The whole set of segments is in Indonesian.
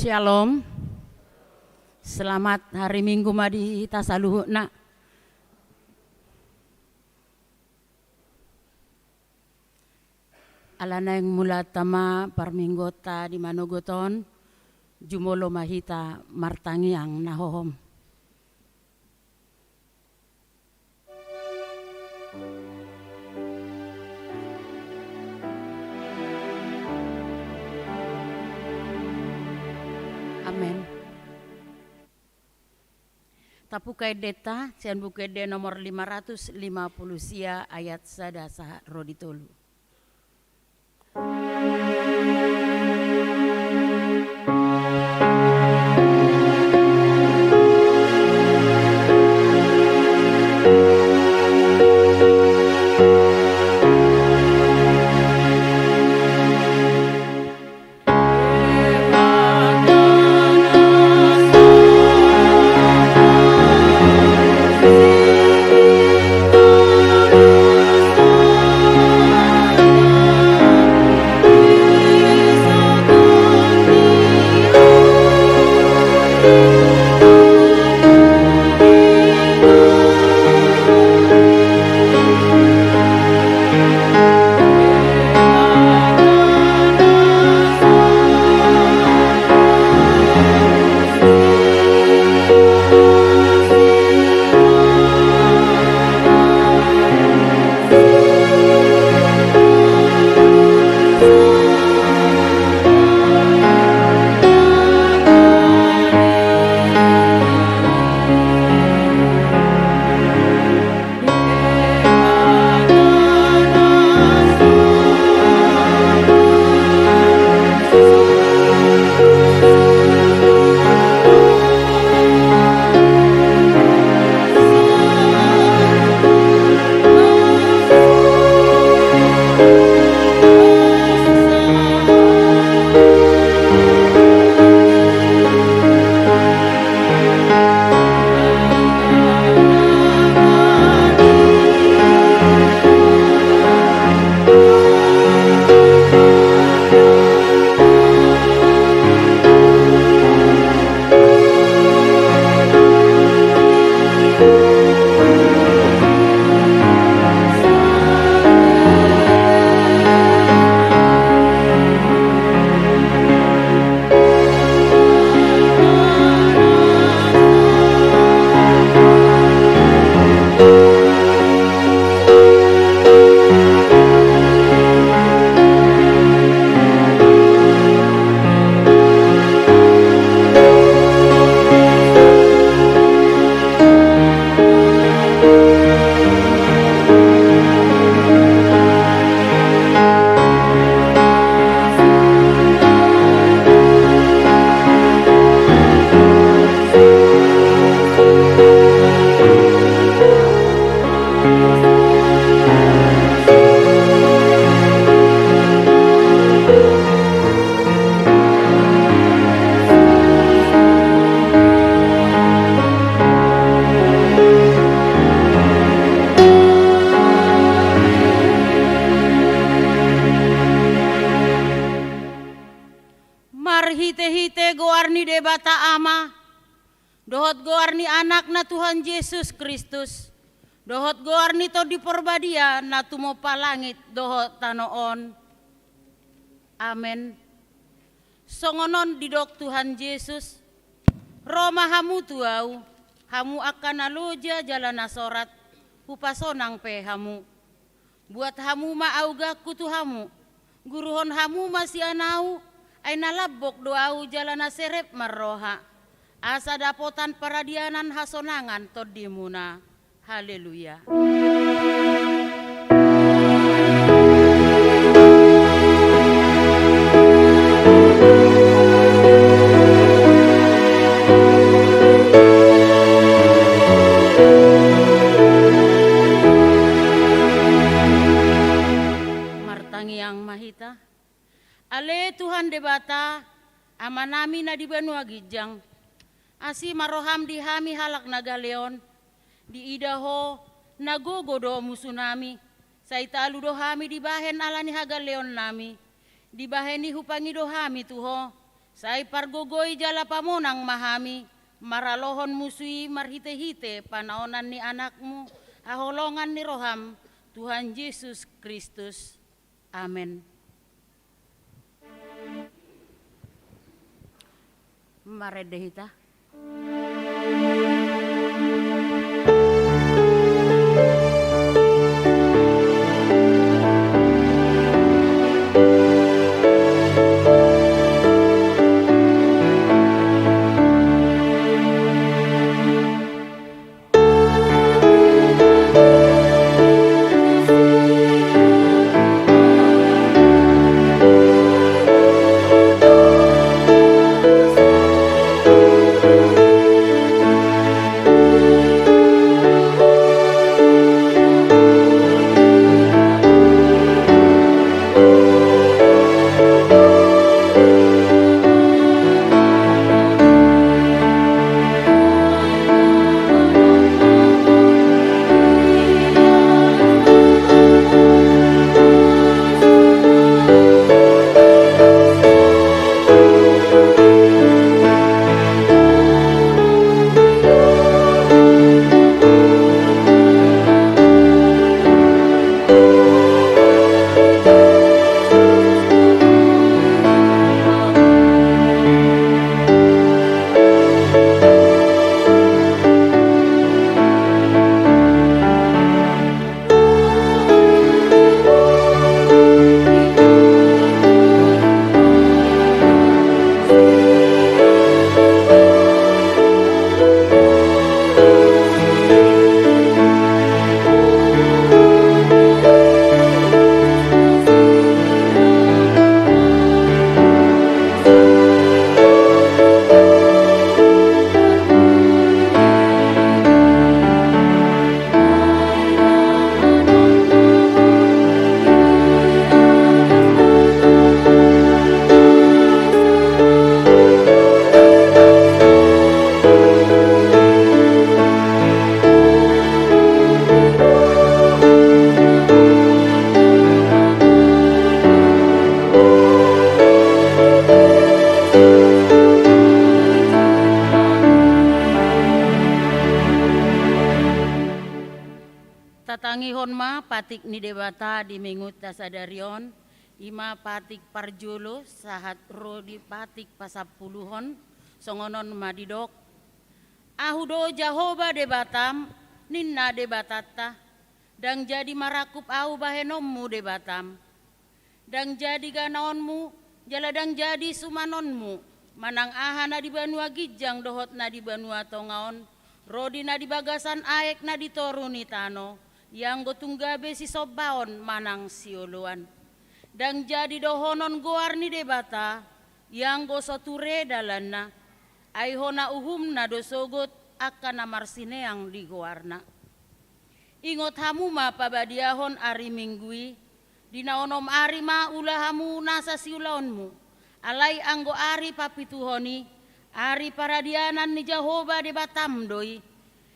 Shalom. Selamat hari Minggu madi tasaluhna. Alana yang mula tama parminggota di Manogoton, jumolo mahita martangiang nahohom. Amen. Tapukai deta, sian bukai de nomor 550 sia ayat sadasa roditolu. Hite-hite goarni debata ama, dohot goarni anak na Tuhan Yesus Kristus, dohot goarni to di porbadia na tumo palangit dohot tanoon. Amen. Songonon didok Tuhan Yesus, Roma hamu tuau, hamu akan aloja jalan nasorat, hupasonang pe hamu. Buat hamu maauga kutu hamu, guruhon hamu masih anau, ay nalabok doau jalan serep marroha. Asa dapotan paradianan hasonangan todimuna. Haleluya. Martangiang mahita. Ale Tuhan debata, amanami na di Banua Gijang, asi maroham di hami halak nagaleon, di idaho nagogodo musunami, sa italu dohami di bahen alani hagaleon nami, di baheni hupangi dohami tuho, Sai pargogoi jala pamonang mahami, maralohon musui marhite-hite panaonan ni anakmu, aholongan ni roham, Tuhan Yesus Kristus. Amin. Maredehita. Tatangihon ma patik ni debata di mingut dasadarion, ima patik parjolo sahat rodi patik pasapuluhon, songonon madidok. Ahudo Jahoba debatam, ninna debatata, dang jadi marakup au bahenommu debatam. Dang jadi ganaonmu, jaladang jadi sumanonmu, manang ahana di banua gijang dohot na di banua tongaon, rodi na di bagasan aek na di toruni tano, yang gotunggabe si sobaon manang sioluan. Dang jadi dohonon goarni debata, yang go soture dalana, aihona uhum na dosogot akan amarsineang di goarna. Ingot hamuma pabadiahon ari minggui, dinaonom ari ma ulahamu nasa siulaonmu, alai anggo ari papituhoni, ari paradianan ni Jahoba debatam doi,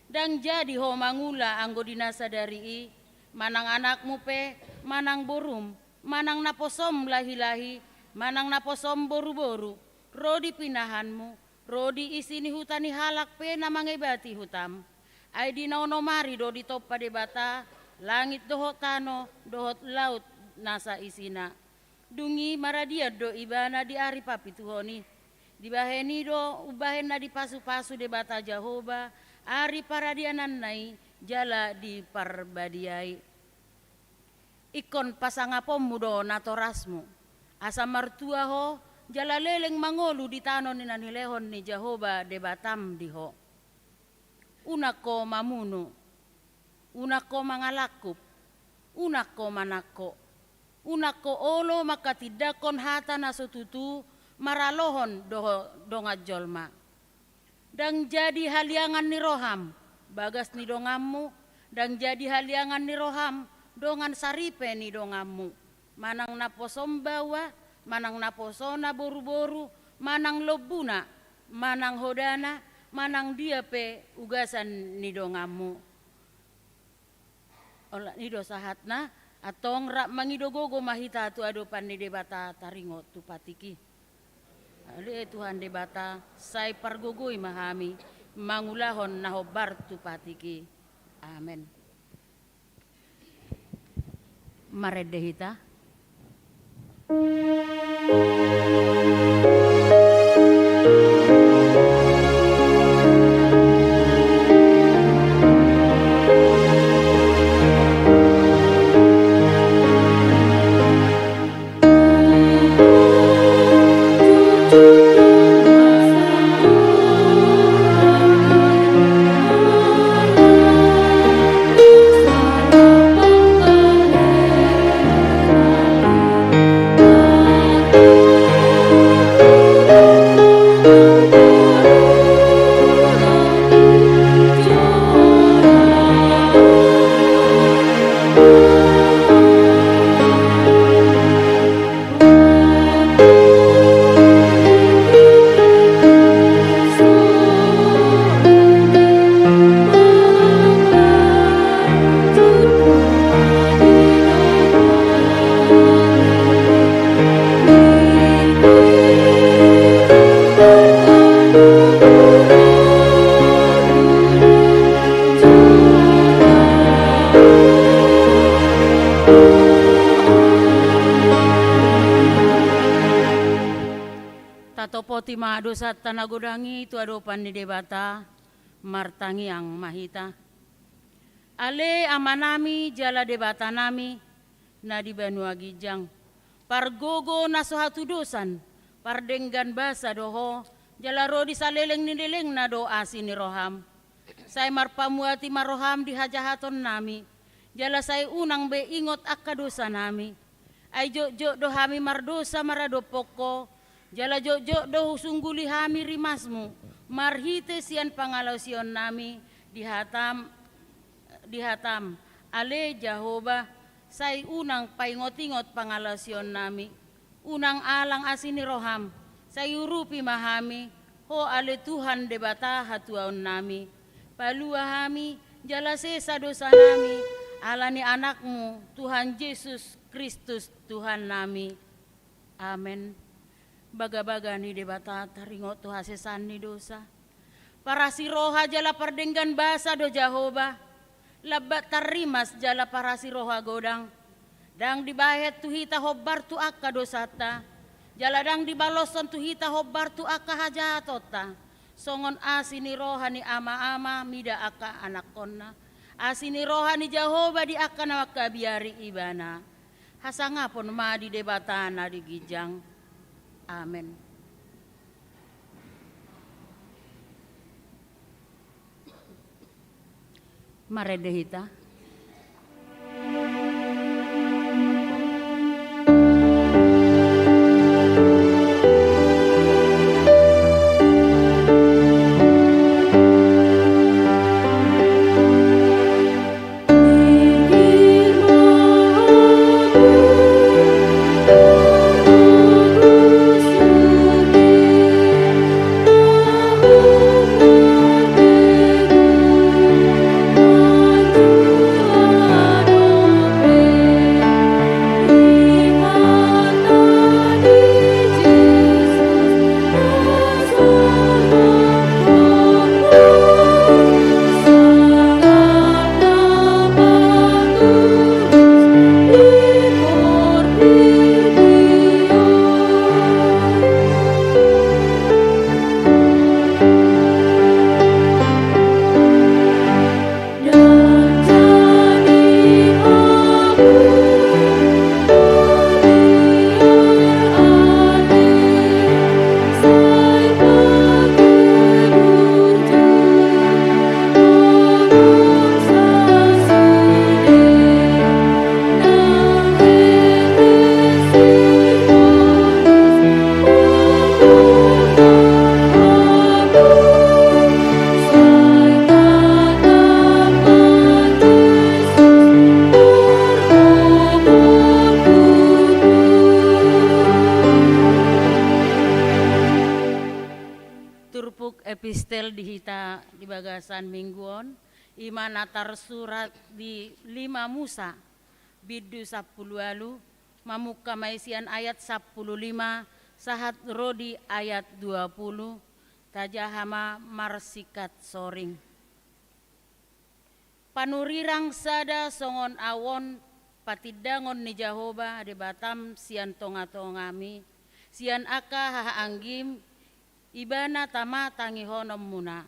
dang jadi ho mangula anggo dinasa dari manang anakmu pe, manang borum, manang naposom lahi-lahi, manang naposom boru-boru, rodi pinahanmu, rodi isini hutani halak pe namangebati hutam, ay dinaonomari do di topa debata, langit dohot tano, dohot laut nasa isina, dungi maradia do ibana di ari papituhoni, dibaheni do ubahen na di pasu-pasu debata Jahoba, ari paradianan nai jala di parbadiai. Ikon pasangapommu do natorasmu, asa martua ho jala leleng mangolu di tano ni nanilehon ni Jahoba debatam diho. Unako mamunu, unako mangalakup, unako manako, unako olo makatidakon hata nasututu maralohon donga jolma. Dang jadi haliangan ni roham, bagas ni dongammu, dang jadi haliangan ni roham, dongan saripe ni dongammu. Manang naposom bawa, manang naposona boru-boru, manang lobuna, manang hodana, manang dia pe ugasan ni dongammu. Ola nido sahatna, atong rak mangidogogo mahita tu adopan ni debata taringo tu patiki. Ali Tuhan debata sai pargugui mahami mangulahon nahobar tu patiki. Amen. Maredehita. Tatopoti dosa tanagodangi tu adopan ni debata martangi ang mahita. Ale amanami jala debata nami na di Banua Gijang. Pargogo na suhatu dosan pardenggan basa doho jala rodi saleleng ni deleng na do asin ni roham. Say marpamuati maroham di hajahaton nami. Jala say unang be ingot akka dosa nami. Ay jo dohami mardosa marado poko. Jala jo do sungguli hami rimasmu. Marhite sian pangalaw sion nami dihatam ale Jehovah say unang paingot-ingot pangalaw sion nami. Unang alang asin ni roham. Say urupi mahami. Ho ale Tuhan debata hatuaon nami. Palua hami jala sesa dosa nami. Ala ni anakmu Tuhan Yesus Kristus Tuhan nami. Amen. Baga-baga ni debata taringot tu hasesan ni dosa. Para si roha jala pardenggan basa do Jehovah. Labat tarimas jala para si roha godang. Dang dibahet tu hita hobbar tu akka dosata. Jala dang dibaloson tu hita hobbar tu akka hajatota. Songon asini roha ni ama-ama mida akka anak konna. Asini roha ni Jehovah di akka na wakabiari ibana. Hasangapon ma di debata na di Gijang. Amen. Maredehita. epistel dihita di bagasan mingguon, ima natar surat di 5 Musa, bidu 10 mamuka maisian ayat 15 Sahat Rodi ayat 20, tajahama marsikat soring. Panurirang sada songon awon patidangon ni Jehovah de batam sian tonga-tongami, sian aka haanggim ibana tama tangihonom muna.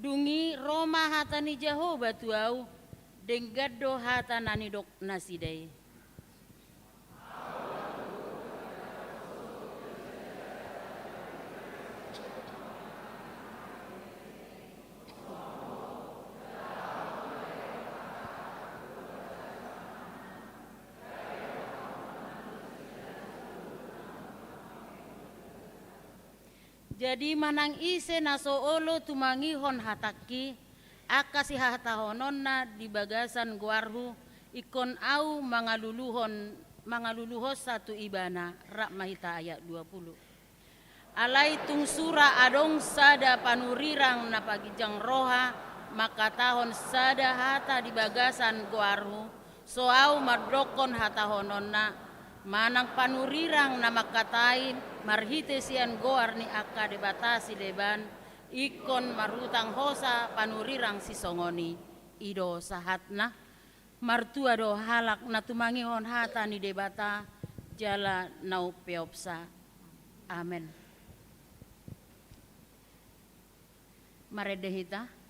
Dungi Roma hatani Jehovah tuau denggado hatanani dok nasidai. Jadi manang ise naso olo tumangihon hataki akasi hatahononna di bagasan guarhu ikon au mangaluluhos satu ibana rak mahita ayat 20. Alai tung sura adong sada panurirang napagijang roha maka tahon sada hata di bagasan guarhu soau madrokon hatahononna manang panurirang na makatai marhite sian goar ni akka debatasi deban ikon marutang hosa panurirang si songoni ido sahatna martua do halak na tumangihon hata ni debata jala nau peopsa. Amen. Maredehita.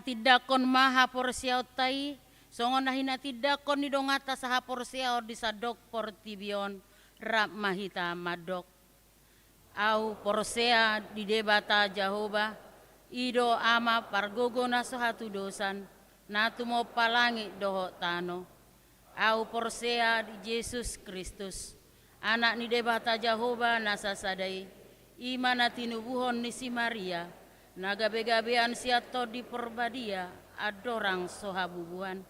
Tidakon maha porsiao tai songon nahina tidakon ni dongata saha porsiao di sadok portibion rap mahita madok au porsea di debata Jehovah ido ama pargogo na sahatu dosan natu mo palangi doho tano au porsea di Yesus Kristus anak ni debata Jehovah nasasadai imana tinubuhon ni si Maria nagabe-gabean siato di perbadia adorang sohabubuan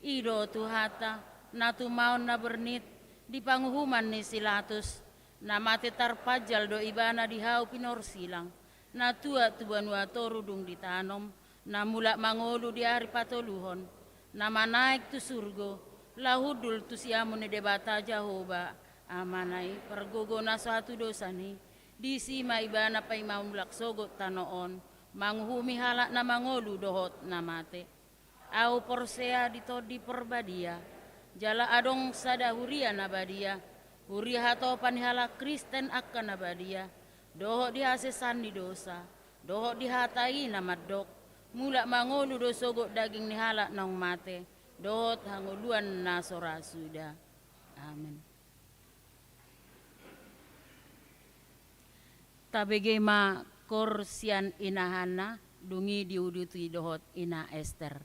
ido tuhata natu maun na bernit di panghuman ni silatus na mate tarpajal do ibana di hau pinor silang na tua tubanua torudung ditanom na mula mangolu di hari patoluhon, na manaik tu surgo, lahudul tu siamu ni debata Jahoba, amanai pergogo na suatu dosa ni, di sima ibana pa imamulak sogot tanoon, manghumi halak na mangolu dohot na mate. Au porsea dito di perbadia, jala adong sada huria na badia, huria hato panihala Kristen akan na badia, dohot dihasesan di dosa, dohot dihatai na madok, mula mangolu do sogot daging ni halak nang mate, dohot hanguluan na sora suda. Amin. Tabege ma korsian inahana dungi diuduti dohot ina Esther.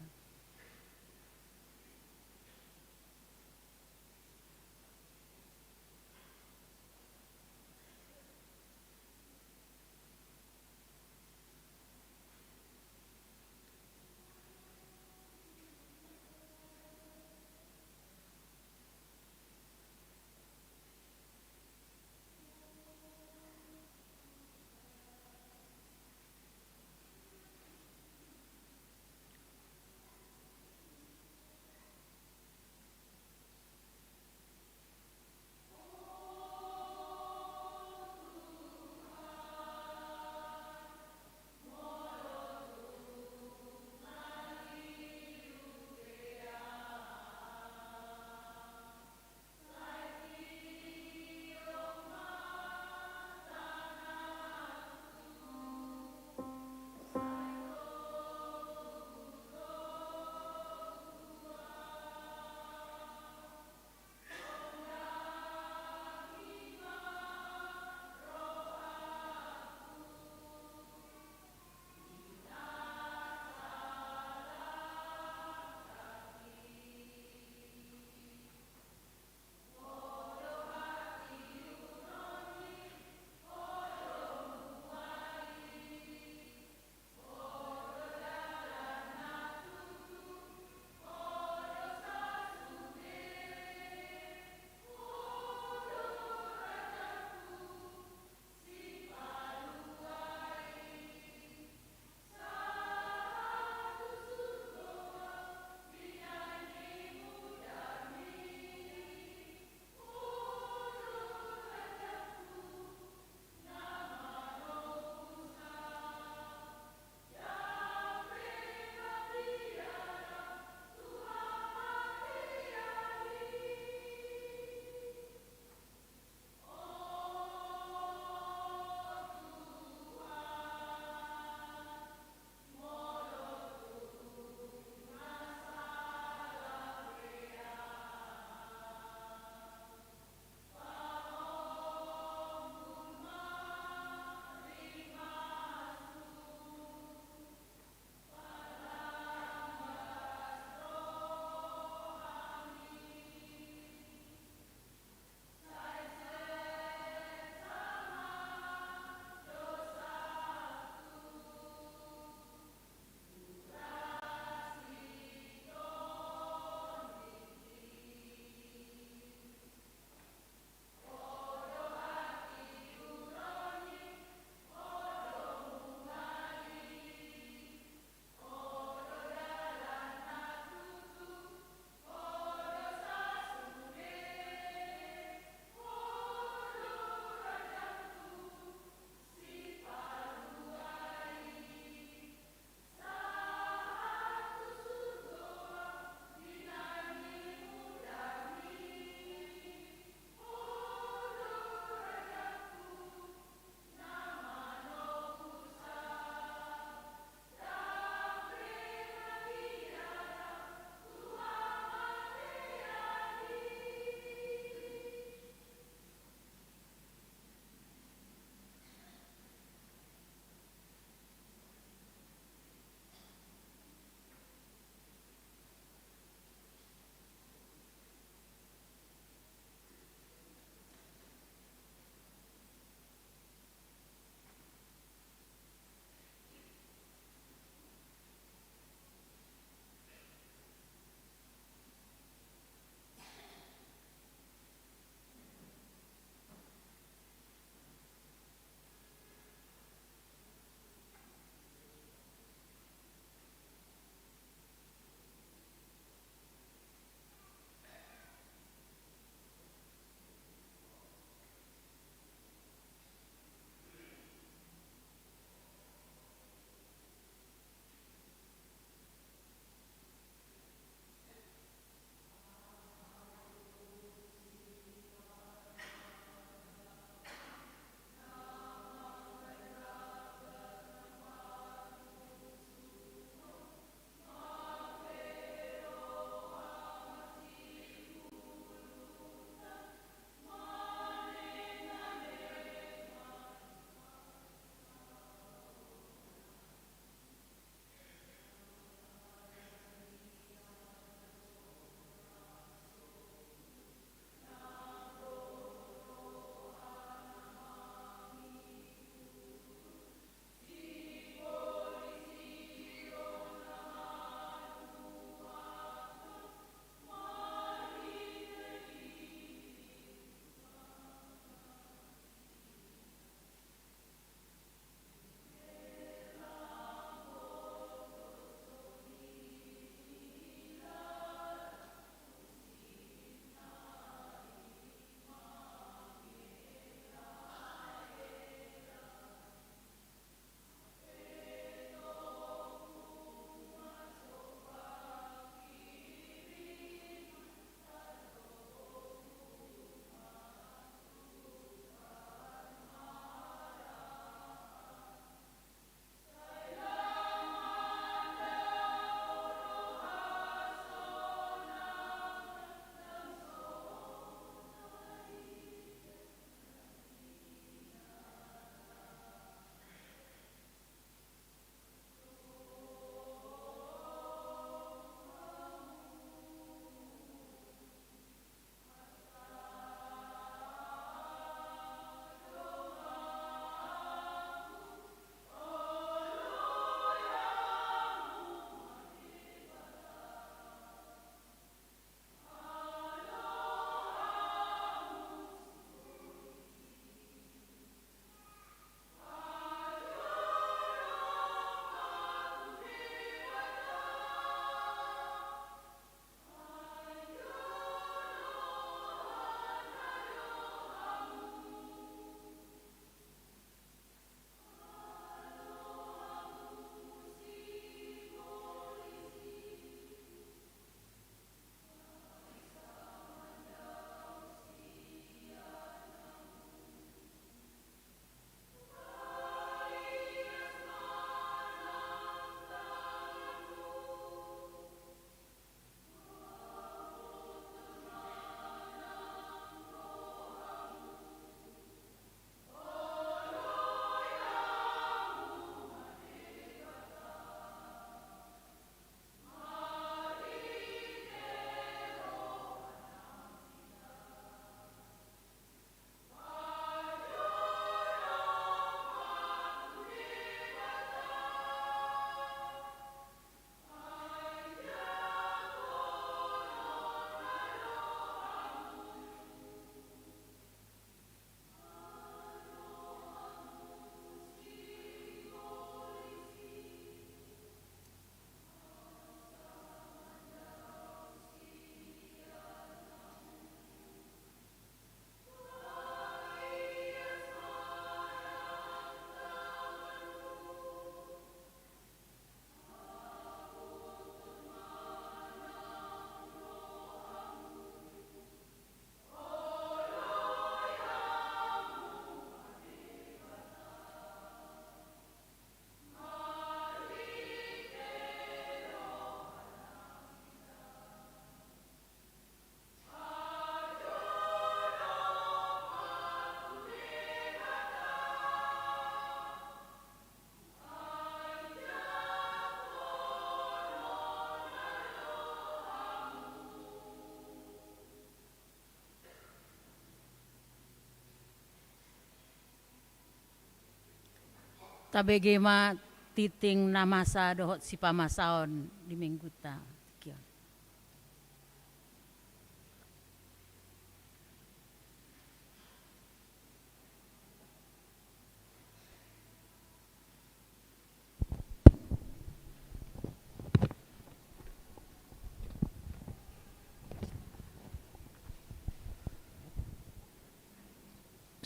tabegema titing namasa dohot si pamasaon di minggu ta.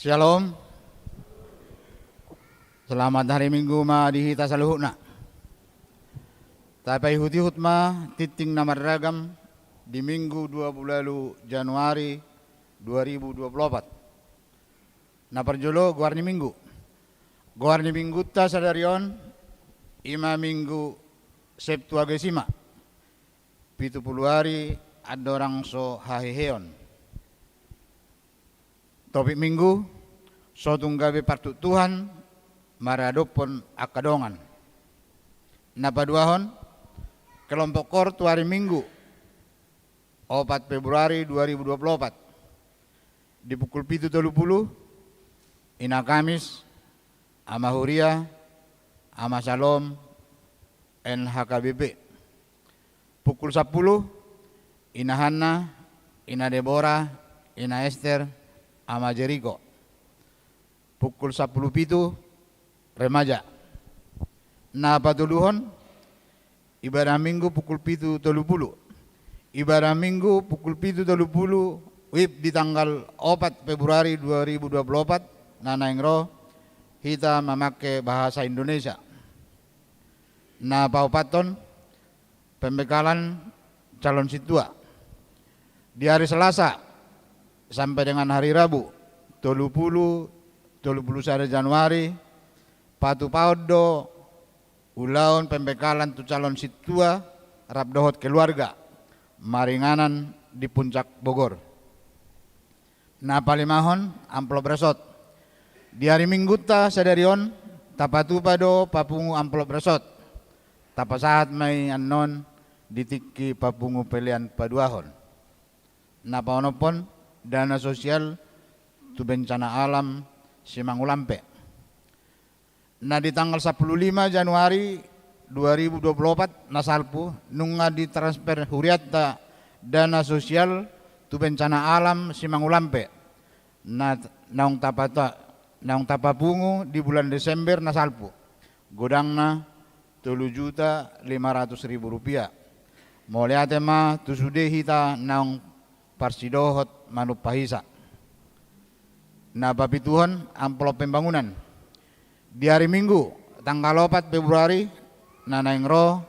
Shalom. Selamat hari Minggu ma dihita saluhuna. Tapi hut ma titing namar ragam di Minggu 20 Januari 2024. Na perjolo guarni Minggu. Guarni Minggu ta sadarion ima Minggu Septuagesima. 70 hari adorang so haheheon. Topik Minggu, so tunggabe partu Tuhan, maradopon akadongan. Napaduahon, kelompok kortu hari Minggu, 4 Februari 2024. Di pukul 7.30, ina Kamis, ama Huria, ama Shalom, NHKBP. Pukul 10, ina Hana, ina Deborah, ina Esther, ama Jericho. Pukul 10.07 remaja. Na patuluhon ibadah Minggu pukul 7.30. Ibadah Minggu pukul 7.30 wib di tanggal 4 Februari 2024 nanaingro kita memakai bahasa Indonesia. Na paupaton pembekalan calon situa. Di hari Selasa sampai dengan hari Rabu 31 Januari patu paudo ulaun pembekalan tu calon situa rabdohot keluarga maringanan di Puncak Bogor. Na palimahon amplop resot di hari Minggu ta sadarion tapatu pado papungu amplop resot tapasahat may anon ditiki papungu pelian paduahon. Na paonopon dana sosial tu bencana alam Simangulampe. Nah di tanggal 15 Januari 2024 nasalpu nunga ditransfer huriatta dana sosial tu bencana alam Simangulampe. Naung tapapungu di bulan Desember nasalpu. Godangna 3.500.000 rupiah. Moliate ma tu sude hita naung parsidohot manupahisa. Na papituhon amplop pembangunan. Di hari Minggu tanggal 4 Februari nanaingro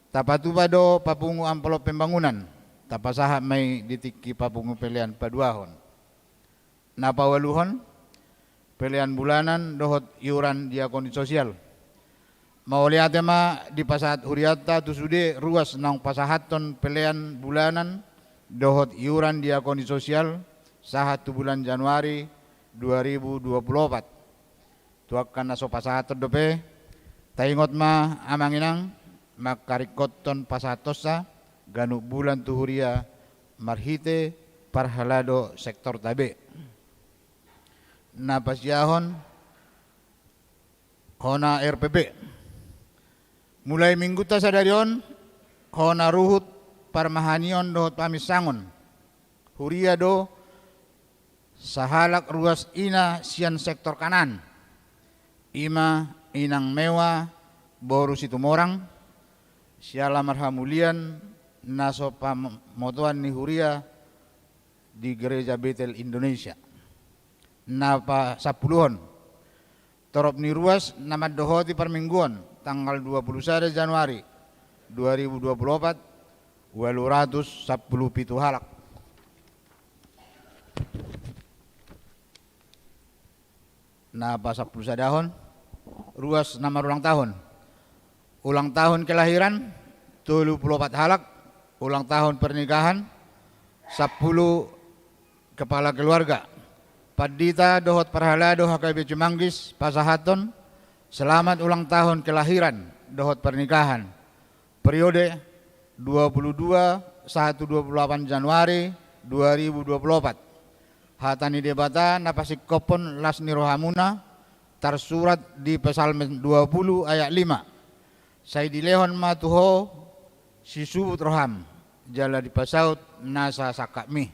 tapatu pado papungu amplop pembangunan. Tapasaha may ditiki papungu pelian paduahon. Na pawaluhon pelian bulanan dohot iuran diakoni sosial. Mauliate ma di pasahat huriata tusude ruas nang pasahaton pelian bulanan dohot iuran diakoni sosial sahat tu bulan Januari 2024. Tuakan naso pasahat terdope taingot ma amanginang makarikoton pasatosa ganu bulan tuhuria marhite parhalado sektor tabe. Na pasyahon hona RPP. Mulai Minggu ta sadarion hona ruhut parmahanion dohot pamisangon huria do sahalak ruas ina sian sektor kanan ima inang mewa boru situmorang siala marhamulian naso pamotuan ni huria di gereja Betel Indonesia. Napa sapuluhon torop ni ruas nama dohoti permingguan tanggal 21 Januari 2024 810 halak. Nah pas 10 sadahon ruas nama ulang tahun kelahiran 34 halak, ulang tahun pernikahan 10 kepala keluarga. Padita dohot parhalado HKB Cimanggis pasahaton selamat ulang tahun kelahiran dohot pernikahan periode 22-1-28 Januari 2024. Hatani debata napasik kopon lasni rohamuna tersurat di Psalm 20 ayat 5. Saya dilehon matuho si subut roham jala di pasaut nasa sakakmi.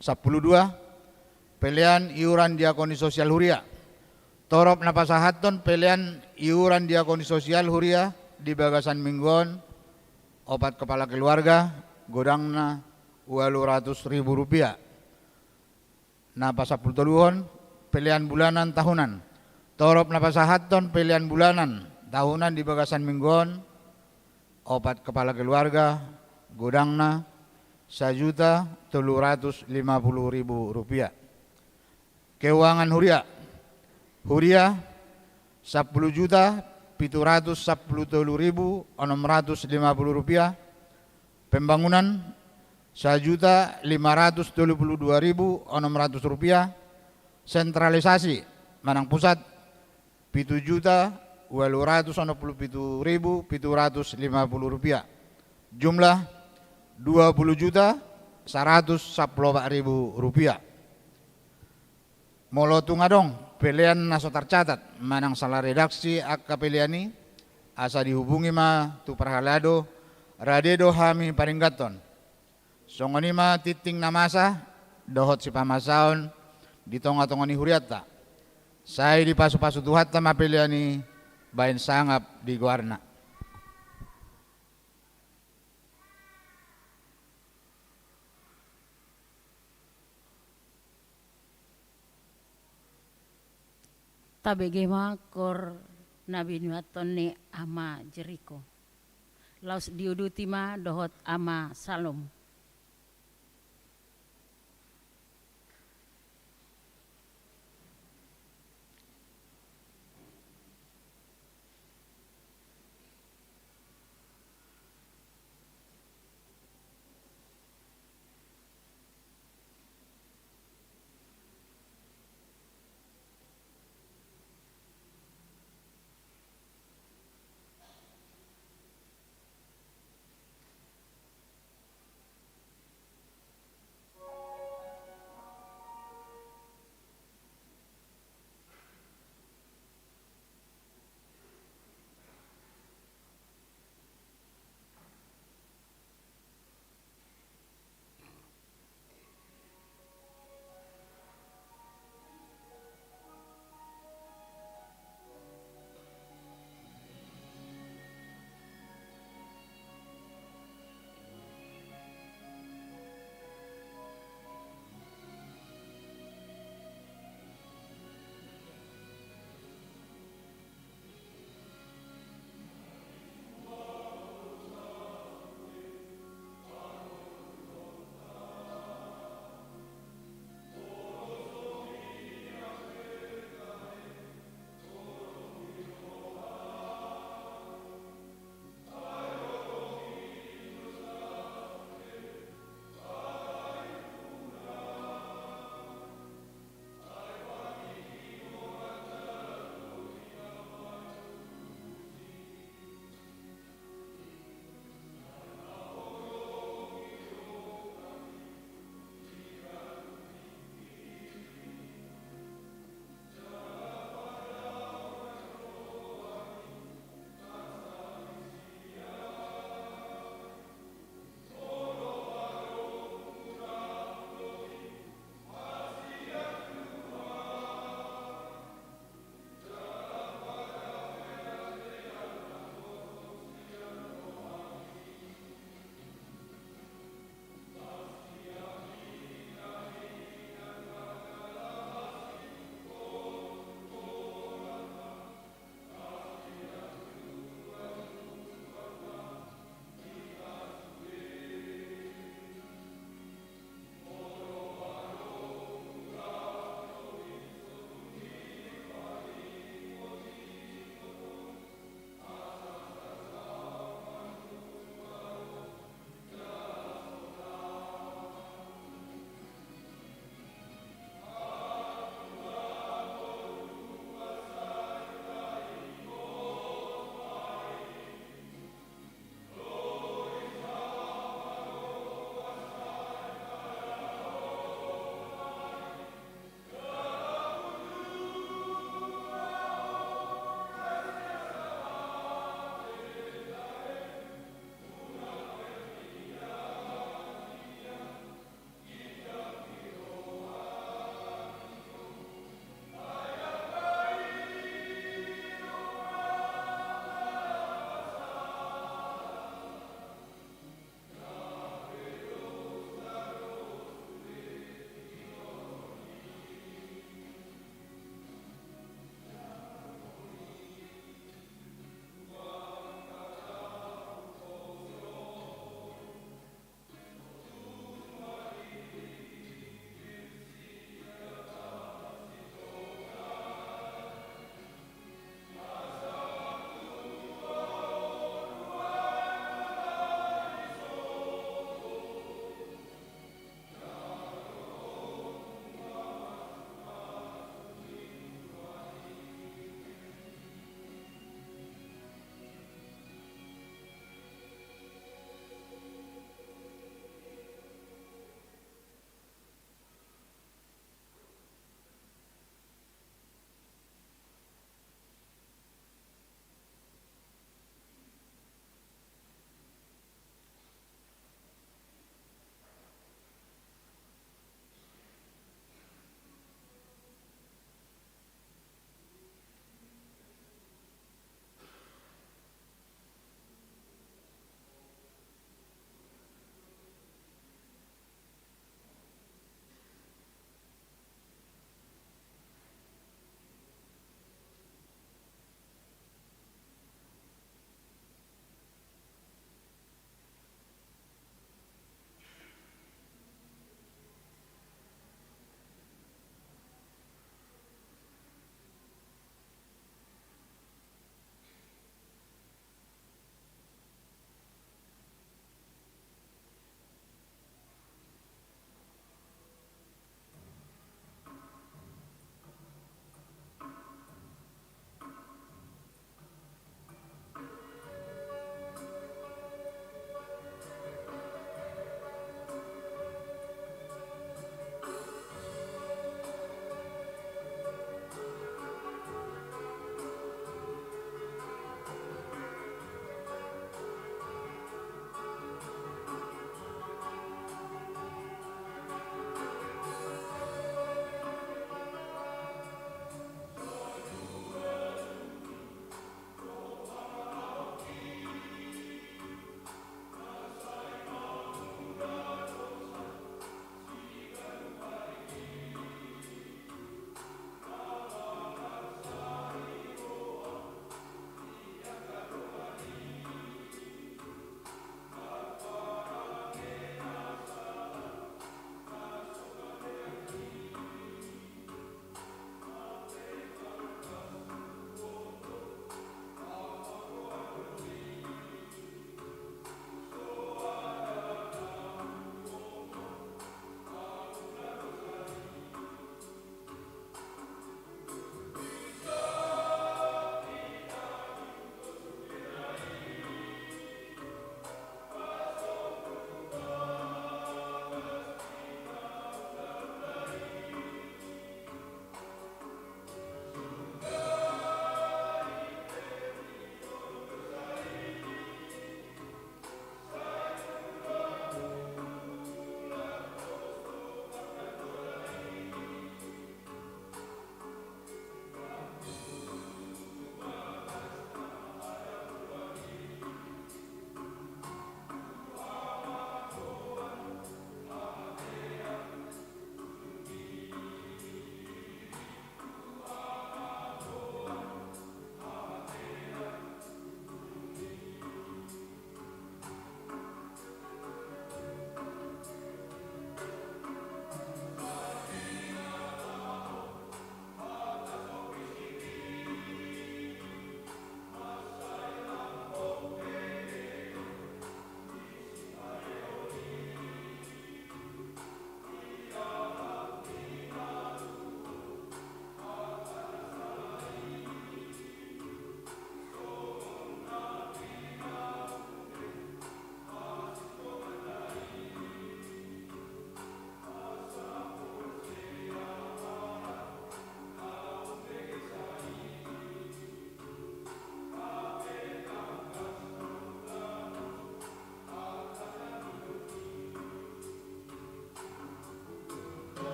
12. Pelian iuran diakoni sosial huria. Torop napasahaton pelian iuran diakoni sosial huria di bagasan mingguan opat kepala keluarga godangna 800.000 rupiah. Napasapultuluhon pelian bulanan tahunan. Torop napasahaton pelian bulanan tahunan di bagasan mingguan opat kepala keluarga godangna 1.350.000 rupiah. Keuangan huria. Huria 10.710.650 rupiah. Pembangunan 1.532.600 rupiah. Sentralisasi Manang Pusat 7.867.750 rupiah. Jumlah 20.114.000 rupiah. Molo tungadong pilihan naso tercatat manang salah redaksi akka piliani asa dihubungi ma tu perhalado radedo hami paringgaton songoni ma titing namasa dohot si pamasaon di tonga-tongani huriata saya di pasu-pasu tuhat ma piliani bain sangap di guarna. Tabege makor nabi nuaton ne ama Jeriko. Laus diuduti ma dohot ama Salom.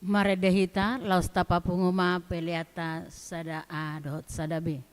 Maredehita laus tapa punguma peliata sada a dohot sada b.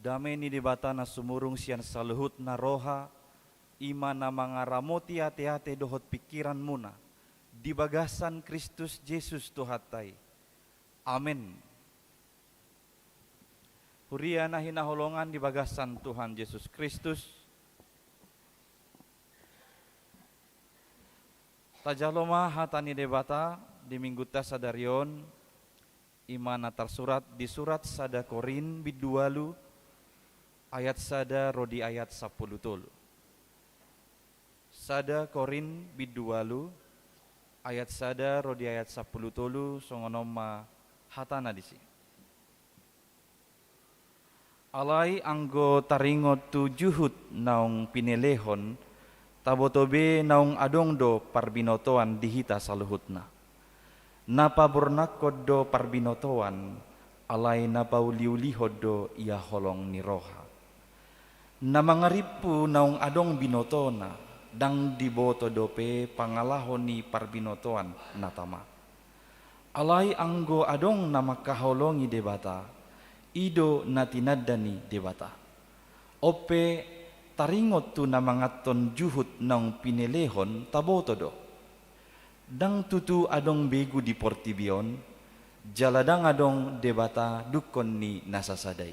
Dameni di batana sumurung sian saluhut na roha, ima na mga ramoti ate-ate dohot pikiran muna, di bagasan Kristus Yesus Tuhatay. Amen. Huria na hinaholongan di bagasan Tuhan Yesus Kristus. Tajaloma hatani debata di minggu tasadarion imana tersurat di surat sada Korin bidualu ayat sada rodi ayat 10 tolu. Sada Korin bidualu ayat sada rodi ayat 10 tolu songonoma hatana disi. Alai anggo taringot tu juhut naung pinelehon tabotobe naung adong do parbinotoan dihita saluhutna. Napa burnakod do parbinotoan alai napa uliulihod do ia holong ni roha. Na mangaripu naung adong binotona dang diboto dope pangalahon ni parbinotoan natama. Alai anggo adong nama kaholongi debata ido natinadani debata. Ope taringot tu namangaton juhut nang pinelehon taboto do. Dang tutu adong begu di portibion, jaladang adong debata dukon ni nasasadai.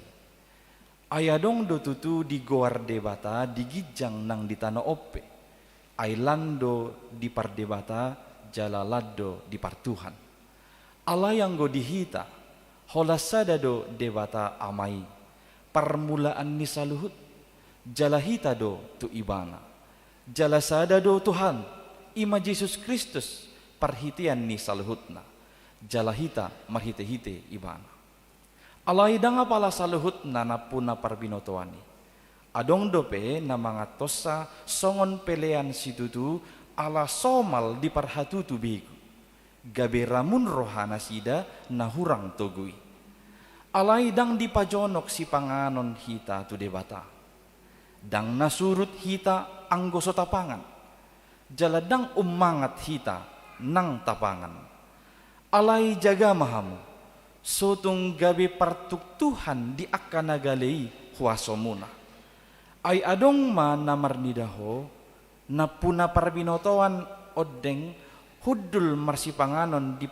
Ayadong do tutu di goar debata digijang nang di tanah ope. Ailando di pardebata jalalado di partuhan. Alayang go dihita, holasada do debata amai. Permulaan ni saluhut, jalahita do tu ibana. Jalasada do Tuhan, ima Yesus Kristus, parhitian ni saluhutna. Jalahita marhite-hite ibana. Alai danga pala saluhutna na puna parbinotoani. Adong dope na mga tosa songon pelean situtu ala somal di parhatutu begu. Gaberamun rohana sida na hurang togui. Alai dang di pajonok si panganon hita tu debata. Dang nasurut hita anggoso tapangan. Jaladang umangat hita nang tapangan. Alai jaga mahamu. Sotong gabi partuktuhan di akanagalei huasomuna. Ay adong ma namarnidaho na puna parbinotoan odeng hudul marsipanganon di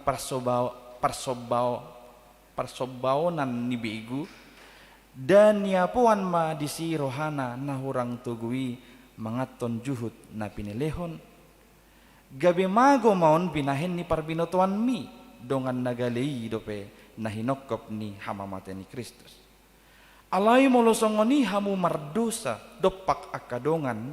parsobaonan ni bigu dan yapuan ma disi rohana na hurang tugui mangaton juhut na pinilehon gabi mago maon binahen ni parbinotoan mi dongan nagalei dope na hinokop ni hamamate ni Kristus. Alai molosongoni hamu mardosa dopak akadongan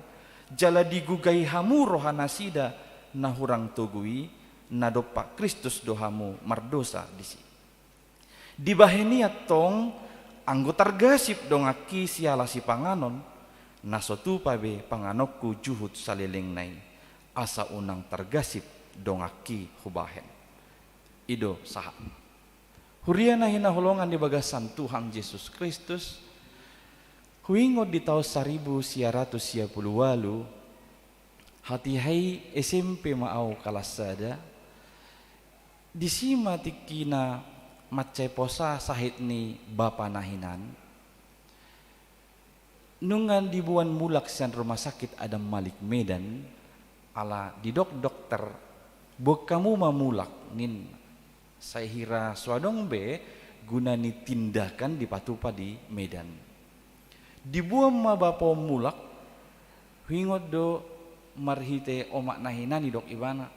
jala digugay hamu rohana sida na hurang tugui na dopak Kristus dohamu mardosa disi. Dibaheniat tong anggo targasip dong aki siala si panganon nasotu pabe panganokku juhut salileng nai asa unang targasip dong aki hubahen. Ido saha. Huria na hinaholongan di bagasan Tuhan Yesus Kristus. Huingod di tahun 1948 hatihai SMP maau kalasada. Disima tikina matceposa sahit ni bapa nahinan. Nungan dibuan mulak sian rumah sakit Adam Malik Medan ala di dokter bok kamu mamulak nin saya hira swadong be guna ni tindakan di patupa di Medan. Dibuam ma bapo mulak hingot do marhite omak nahinan ni dok ibana.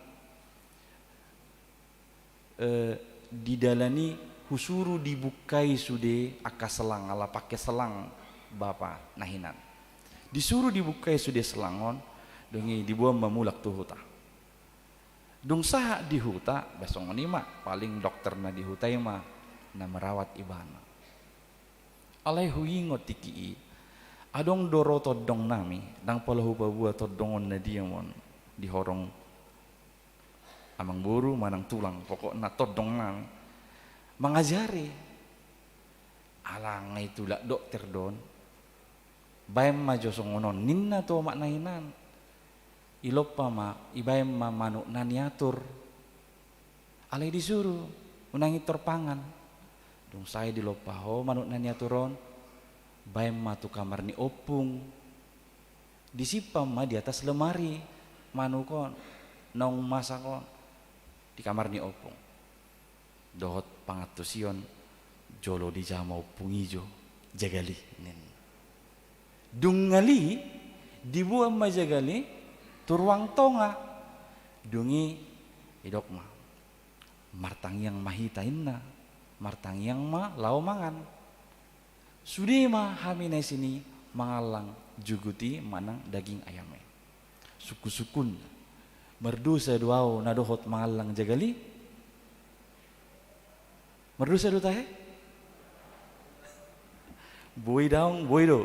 Didalani husuru dibukai sude aka selang ala pakai selang bapa nahinan. Disuruh dibukai sude selangon dongi dibuam ma mulak tuh huta. Dung saha di huta besong ma paling dokter na di huta ma na merawat ibana. Alai huingot tiki adong doro todong nami dang palahu babua todongon na dia mon di horong amang buru manang tulang pokok na todong nang mangajari alang itu lah dokter don bayam majo songonon ninna to mak nahinan iloppa ma ibayam ma manuk naniatur alai disuruh unangi terpangan dong saya diloppa ho manuk naniaturon bayam ma tu kamar ni opung disipam ma di atas lemari manukon naung masakon di kamar ni opung dohot pangatusion jolo di jama opung ijo jagali nen. Dungali dibuang ma jagali turuang tonga dungi idok ma martang yang mahitain na martang yang ma lau mangan sudah ma hamina sini mangalang juguti manang daging ayamnya suku-sukun merdu seduau nadohot mangalang jagali merdu sedu tahe boy daung boy do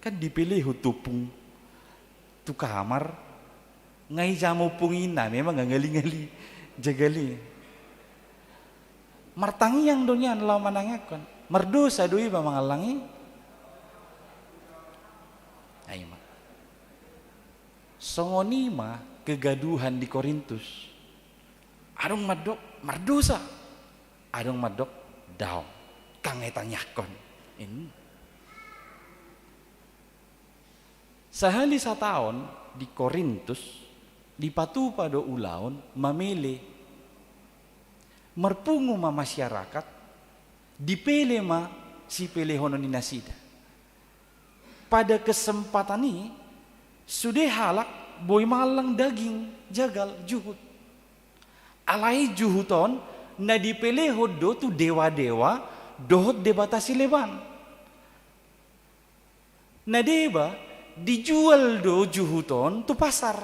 kan dipilih hutupung tu kamar ngai jamu pungina memang nggak ngali-ngali jagali martangi yang dunia lau manangakon merdu sadui ba mangalangi ayo mak songoni mah kegaduhan di Korintus adong madok mardosa adong madok daw kangai tanyakon ini sehali setahun di Korintus di patu pada ulaun mamele merpungu ma masyarakat dipele ma si pelehonon ni nasida pada kesempatan ini sudah halak boy malang daging jagal juhud alai juhuton na dipele hodo tu dewa-dewa dohot debatasi leban na deba dijual do juhuton tu pasar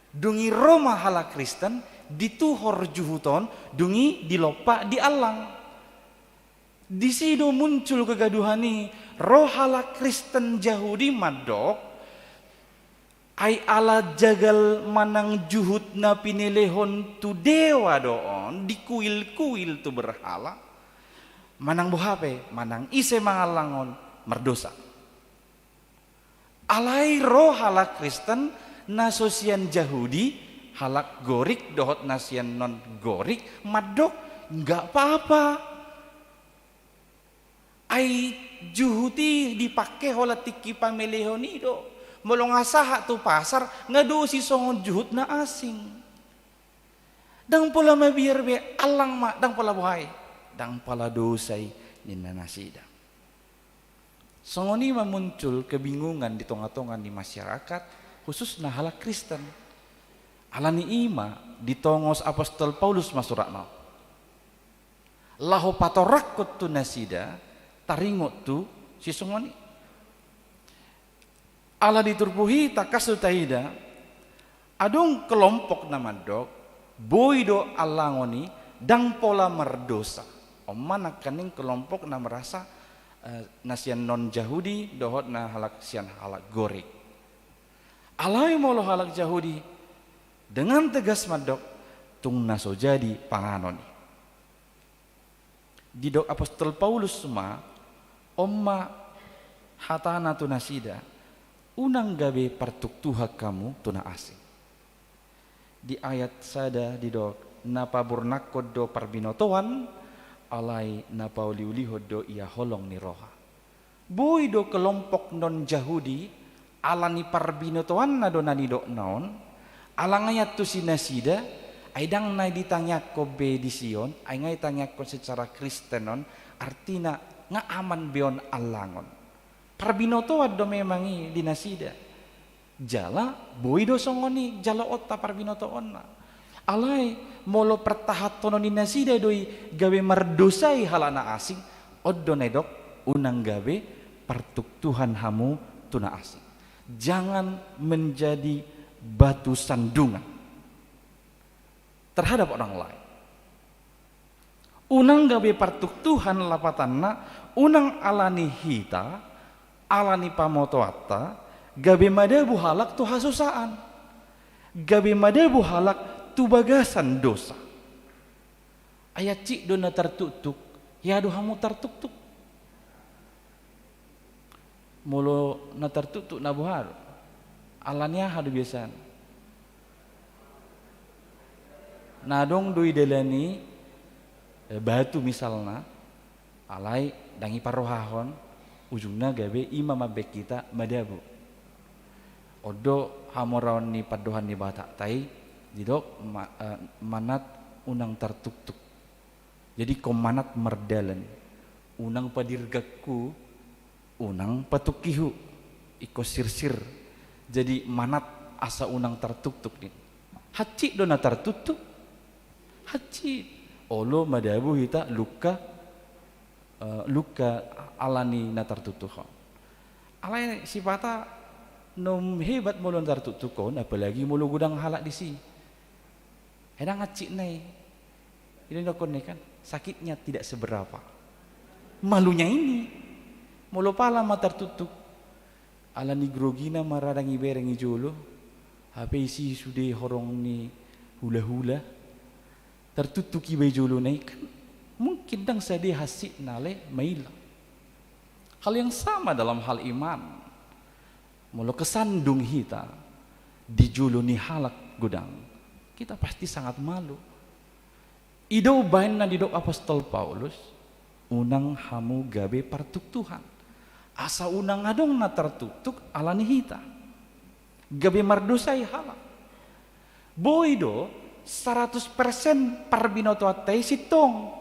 dungi Roma hala Kristen dituhor juhuton dungi dilopak di alang di sido muncul kegaduhan ini roh hala Kristen Yahudi madok ai ala jagal manang juhud na pinilehon tu dewa doon di kuil-kuil tu berhala manang buhape manang ise mangalangon merdosa alai roh hala Kristen na sosian Yahudi halak gorik dohot nasian non gorik madok nggak apa-apa ai juhuti dipakai hola tiki pamelehoni do molong asaha tu pasar ngadu si songon juhut na asing dang pola mabiar be alang mak dang pola buhay dang pola dosai nina nasida songoni muncul kebingungan di tonga-tongan di masyarakat khusus na halak Kristen alani ima ditongos apostol Paulus masurakna laho patorakot tu nasida taringot tu si songoni ala diturpuhi takasu taida adong kelompok nama dok boido alangoni dang pola merdosa omana kaning kelompok na merasa nasian non Yahudi dohot na halak sian halak gorik alai molo halak Yahudi dengan tegas madok tung naso jadi panganoni di dok apostol Paulus semua omma hatana tu nasida unang gabe partuk tuha kamu tuna asing di ayat sada di dok napa burnakod do parbinotoan alai napa uliulihod do ia holong ni roha boy do kelompok non Yahudi alani parbinotoan na do nani dok naon alangayat tu si nasida ay dang na ditanya ko be di Sion ay ngay tanya ko secara Kristenon artina nga aman beon alangon parbinoto do memangi di nasida jala boy do songoni jala otta parbinotoon na alay molo pertahat tono di nasida doi gawe merdosai halana asing oddo nedok unang gawe partuk Tuhan hamu tuna asing jangan menjadi batu sandungan terhadap orang lain unang gawe partuk Tuhan lapatanna unang alani hita alani pamotoata gabe madabu halak tu hasusaan gabe madabu halak tu bagasan dosa ayat cik dona tertutuk ya dohamu tertutuk mulu na tertutuk na buharu alanya hadu biasan nadong dui delani batu misalna alai dangi parohahon ujungna gabe imam abek kita madabu odo hamoraon ni padohan ni bata tai didok manat unang tertuk-tuk Jadi komanat merdalan unang padirgakku unang patukihu iko sirsir. Jadi manat asa unang tertuktuk nih. Haci dona tertutup. Haci olo madabu hita luka alani na tertutuh. Alai sifata nom hebat mulon tertutukon apalagi mulu gudang halak di si. Hedang haci nai. Ini dokon nih kan sakitnya tidak seberapa. Malunya ini mulu pala mata tertutup. Alani grogina maradangi berengi jolo. HP isi sudah horong ni hula-hula tertutuki bejolo naik kan mungkin dang sadih hasik nale maila. Hal yang sama dalam hal iman. Mula kesandung hita di jolo ni halak gudang kita pasti sangat malu. Ido bain na didok apostol Paulus unang hamu gabe partuk Tuhan. Asa unang adong na tertutuk alani hita. Gabe mardosai halak. Boido 100% parbinoto atay sitong.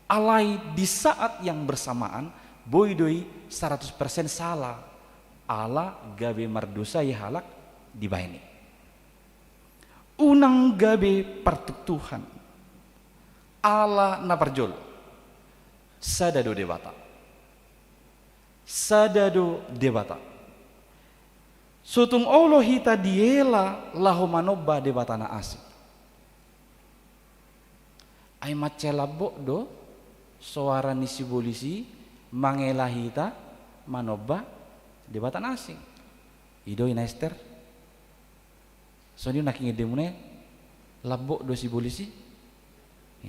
Alai di saat yang bersamaan boidoi 100% salah. Ala gabe mardosai halak di baini. Unang gabe partuk Tuhan. Ala na parjol. Sadado debata. Sadado debata. Sutung Allah hita diela lahu manoba de batana asik. Ay macelabok do suara nisi polisi mangela hita manoba de batana asing. Ido inester. Soalnya naking edemune labok do si polisi.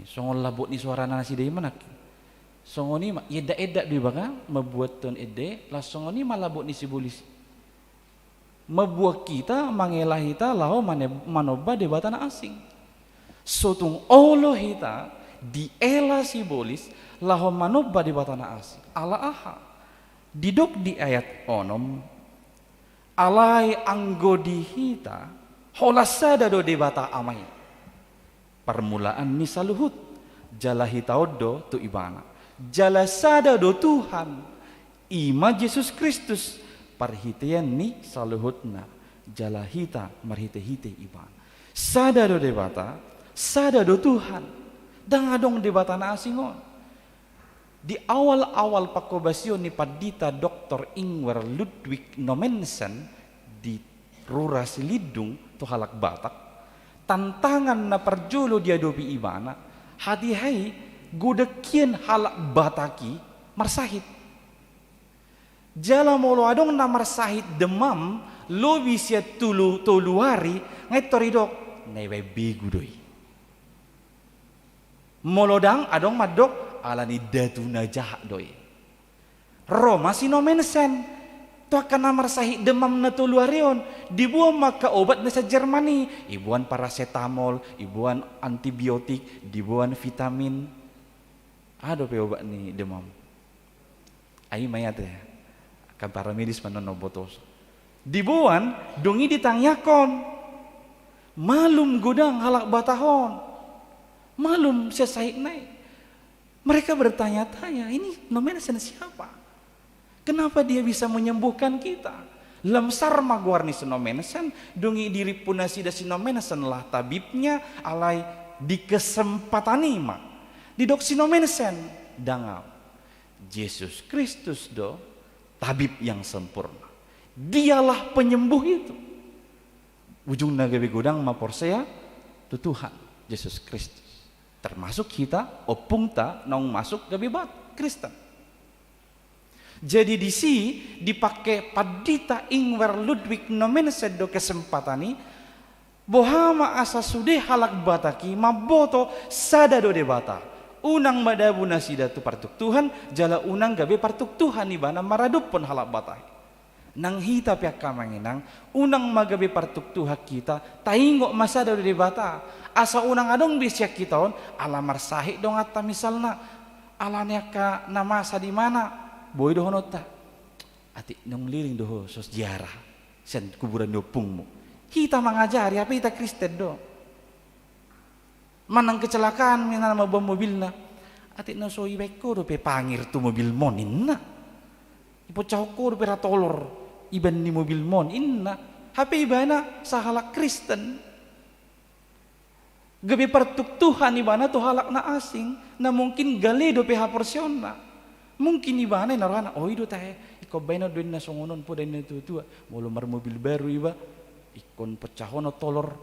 Songol labok ni suara nasi de mana? Songoni eda di baga membuat ton ede lah songoni malabok ni si polisi. Membuat kita mangelah hita lau manoba de batana asing. Sotung Allah hita di ela sibolis lau manoba de batana asing. Ala aha. Didok di ayat onom. Alai anggodi hita holasada do de bata amai. Permulaan ni saluhut. Jala hita odo tu ibana. Jala sada do Tuhan. Ima Yesus Kristus. Parhitian ni saluhutna jala hita marhite-hite iban. Sada do debata, sada do Tuhan. Dang adong debata na asingon. Di awal-awal pakobasyon ni Padita Dr. Ingwer Ludwig Nommensen di Rura Silidung to halak Batak, tantangan na parjolo diadopi ibana, hati-hai gudekian halak Bataki marsahit. Jala molo adong namar sahit demam lo bisa tulu hari ngai toridok nai begu doi. Molodang adong madok alani datuna jahat doi. Roma Nommensen to akan namar sahit demam na tulu harion dibuang maka obat na sa Jermani, ibuan paracetamol, ibuan antibiotik, dibuan vitamin. Ado pe obat ni demam. Ai mayat ya. Kan para medis manonobotos. Dibuan dungi ditangyakon. Malum gudang halak batahon. Malum sesahik naik. Mereka bertanya-tanya, ini Nommensen siapa? Kenapa dia bisa menyembuhkan kita? Lemsar magwarni Nommensen, dungi diri punasi da Nommensen lah tabibnya alai di kesempatan ima. Di dok Nommensen dangau. Yesus Kristus do tabib yang sempurna. Dialah penyembuh itu. Ujung nagabe gudang maporsea tu Tuhan Yesus Kristus. Termasuk kita opungta nong masuk gabe bat Kristen. Jadi di si dipakai Padita Ingwer Ludwig Nommensen do kesempatani bohama asa sude halak bataki maboto sada do debata. Unang madabu nasida tu partuk Tuhan, jala unang gabe partuk Tuhan ibana maradup pun halak batay. Nang hita pihak kamanginang, unang magabe partuk Tuhan kita, taingok masada do debata. Asa unang adong bisyak kita on, alamar sahih dong atta misalna, alanya ka namasa di mana, boy doh nota. Ati nong liring doh sos jarah, sen kuburan do pungmu. Kita mengajari apa kita Kristen do. Manang kecelakaan minang bom mobilna Atik na so ibeko do pe pangir tu mobil mon inna. Ipo cauko do pe ratolor iban ni mobil mon inna. HP ibana sahalak Kristen. Gabi pertuktuhan ibana tu halak na asing na mungkin gale do pe haporsion na. Mungkin ibana narana oh ido tahe iko baina do na songonon po dan tua molo mar mobil baru iba ikon pecahon tolor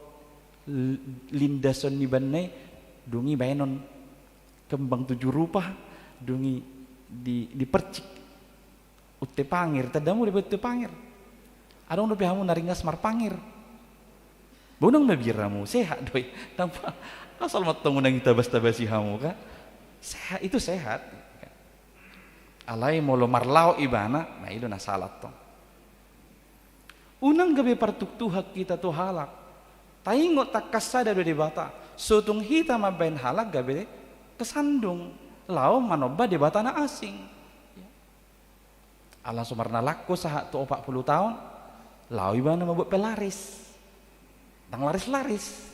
lindason ibanne dungi bainon kembang 7 rupa dungi dipercik utte pangir tadamu di utte pangir adong do hamu naringas mar pangir bonong mabiramu sehat doi tanpa asal matong nang tabas-tabasi hamu ka sehat itu sehat alai molo marlau ibana nah itu na salat tong unang gabi partuktuhak kita tu halak taingot tak kasada do debata sutung hita mabain halak gabi kesandung lau manoba di batana asing ala sumarna laku sahat tu 40 tahun lau ibana mabuat pelaris tang laris-laris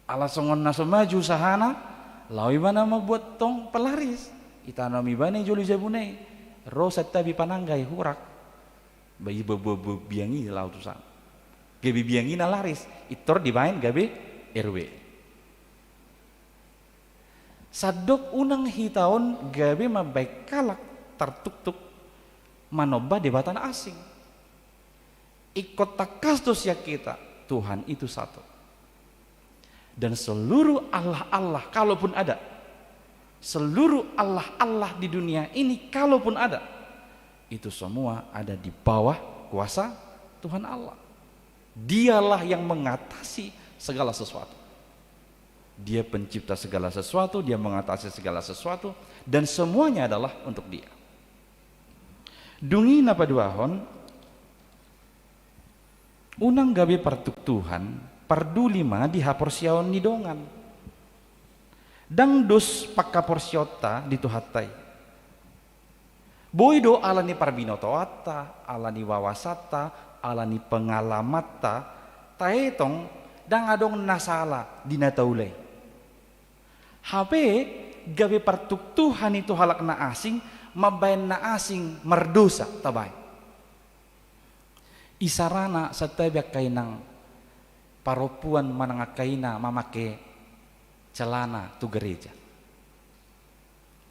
ala songon na maju sahana lau ibana mabuat tong pelaris itanam ibana joli jabunai rosat tabi pananggai hurak bayi bobo biangi lau tu sang gabi biangi na laris itor dimain gabi RW sadok unang hitaon gabi mabaik kalak tertuk-tuk manoba di batan asing ikut takastus ya kita Tuhan itu satu dan seluruh Allah kalaupun ada seluruh Allah di dunia ini kalaupun ada itu semua ada di bawah kuasa Tuhan Allah. Dialah yang mengatasi segala sesuatu. Dia pencipta segala sesuatu, dia mengatasi segala sesuatu, dan semuanya adalah untuk dia. Dungi napa duahon, unang gabi partuk Tuhan, parduli ma dihapor siaon nidongan. Dang dos pakaporsiota dituhatai. Boydo alani parbinotoata, alani wawasata, alani pengalamata, taetong dang adong nasala dinataulay. HP gabi partuk Tuhan itu halak na asing, mabayan na asing merdosa tabay. Isarana sa tabyak kay ng paropuan manangakay na mamake celana tu gereja.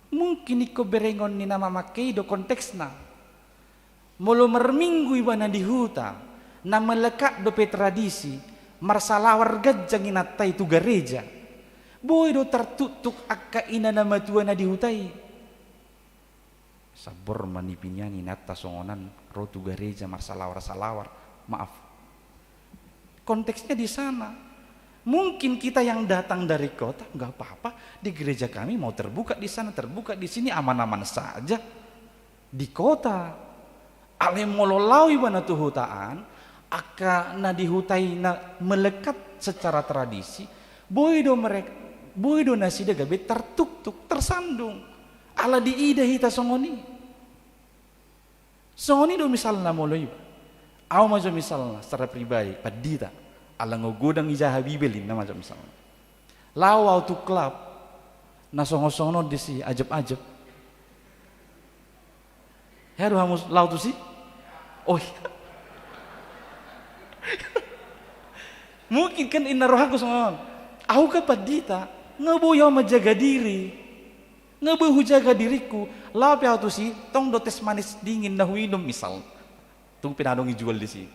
Mungkin iko berengon ni na mamake do konteks na. Mulu merminggu iba na di huta na melekat do pe tradisi marsalawar gadjang inatay tu gereja. Boy do tertutuk akka ina na matua na dihutai. Sabor manipinya ni nata songonan rotu gereja marsalawar-salawar. Maaf. Konteksnya di sana. Mungkin kita yang datang dari kota nggak apa-apa di gereja kami mau terbuka di sana terbuka di sini aman-aman saja. Di kota ale mololawi bana tuhutaan akka na dihutai na melekat secara tradisi boydo mereka boydo nasida gabe tertuk-tuk tersandung ala diida hita songoni do misalna moloi aw majo misalna secara pribadi padita ala ngogodang ija habibelin na majo misalna law tu club na songo-songo disi ajab-ajab heru hamus law tu si oh mungkin kan inarohaku songon aku ka padita ngabuyaw majaga diri ngabuhu jaga diriku lapi aku tuh sih tong do tes manis dingin na huinom misal tung pinadong ijual di sini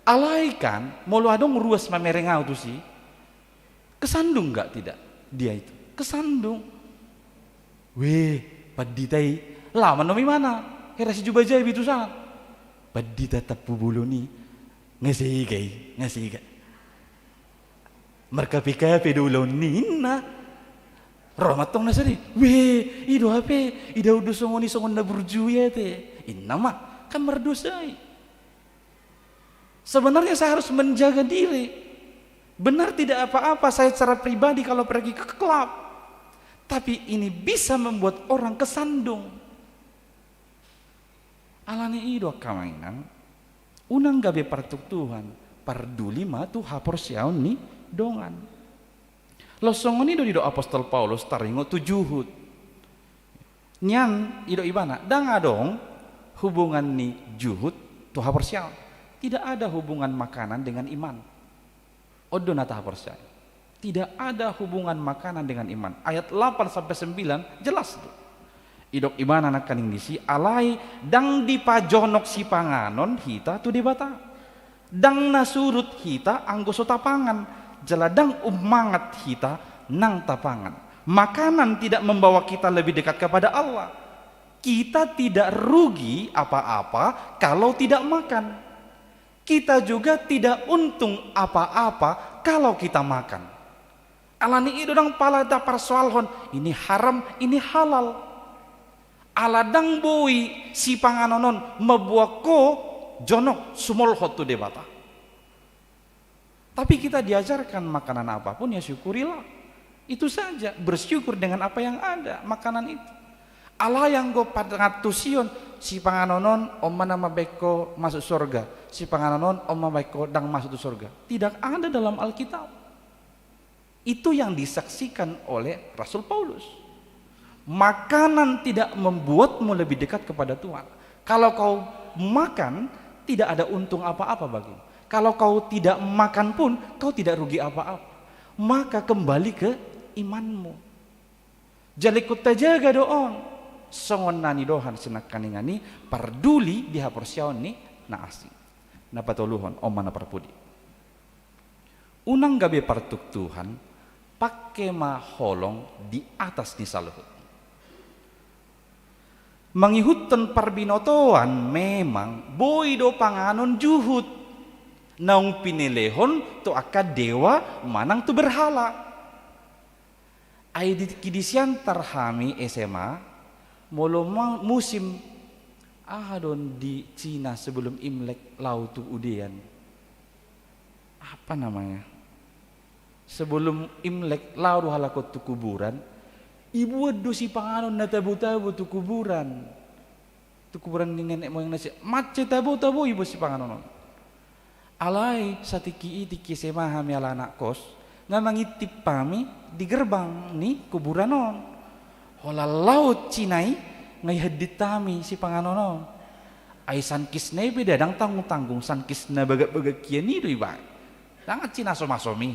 alaikan molo adong ruas mamerengau tuh sih kesandung nggak tidak dia itu kesandung weh paditai lama nomi mana kira si jubajai itu sangat padita tapu bulu nih ngasih gay merkapi-kapi dulu nina romatong nasari weh ido hape ida udah songon na burjuya te inna mah kan merdosai sebenarnya saya harus menjaga diri benar tidak apa-apa saya secara pribadi kalau pergi ke klub tapi ini bisa membuat orang kesandung alani ido kamainan unang gabe partuk Tuhan parduli ma tu hapor siaun ni dongan. Losongoni do dido apostol Paulus taringo tu juhud. Nyan ido ibana dang adong hubungan ni juhud tu hapersyal. Tidak ada hubungan makanan dengan iman. Odo nata hapersyal. Tidak ada hubungan makanan dengan iman. Ayat 8 sampai 9 jelas tuh. Idok iman anak kaning disi alai dang dipajonok si panganon hita tu debata. Dang nasurut hita anggoso tapangan. Jeladang umangat hita nang tapangan. Makanan tidak membawa kita lebih dekat kepada Allah. Kita tidak rugi apa-apa kalau tidak makan. Kita juga tidak untung apa-apa kalau kita makan. Alani itu dang pala dapar soalhon ini haram, ini halal. Aladang boi si panganonon membuat ko jonok sumol hotu debata. Tapi kita diajarkan makanan apapun ya syukurilah. Itu saja, bersyukur dengan apa yang ada, makanan itu. Allah yang go padangatusion si panganonon omma nama beko masuk surga, si panganonon omma beko dang masuk surga. Tidak ada dalam Alkitab. Itu yang disaksikan oleh Rasul Paulus. Makanan tidak membuatmu lebih dekat kepada Tuhan. Kalau kau makan, tidak ada untung apa-apa bagimu. Kalau kau tidak makan pun, kau tidak rugi apa-apa. Maka kembali ke imanmu. Jalikut jaga doon. Songon nani dohan senak kaningani parduli dihaporsiaon ni naasi. Napatoluhon oma na parpudi. Unang gabi partuk Tuhan, pakai maholong di atas ni saluhut. Mangihutton parbinotoan memang boido panganon juhut. Naung pinilehon to aka dewa manang tu berhala. Ay kidisian tarhami SMA molomang musim ahadon di Cina sebelum Imlek lautu udian. Apa namanya? Sebelum Imlek lau halakot tu kuburan. Ibu adu si panganon na tabu-tabu tu kuburan. Tu kuburan ni nenek moyang nasi. Macet tabu-tabu ibu si panganon. Alai satiki tiki semahami ala anak kos nga mangitip pami di gerbang ni kuburanon. Hola laut Cinai ngay hadit tami si panganonon. Ay sankis na beda dang tanggung-tanggung sankis na bagat-bagat kian ni do iba. Dangat Cina somasomi.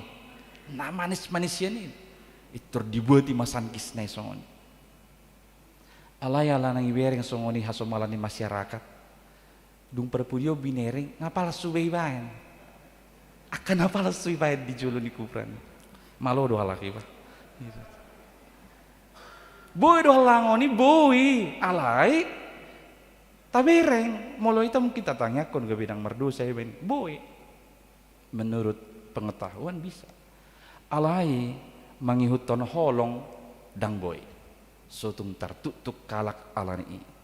Na manis-manis yan ni. Itu dibuat di masankis na songon. Alay ala nang ibereng songoni hasomalan ni masyarakat. Dung perpudio binering ngapal subay bayan. Akan ngapal subay bayan di julo ni kupran. Malo do halaki ba. Boy do halangoni boy alay. Tabereng molo itu kita tanyakan ke bidang merdu saya ben boy. Menurut pengetahuan bisa. Alai mangihuton holong dang boy. Sotung tertutuk kalak alani.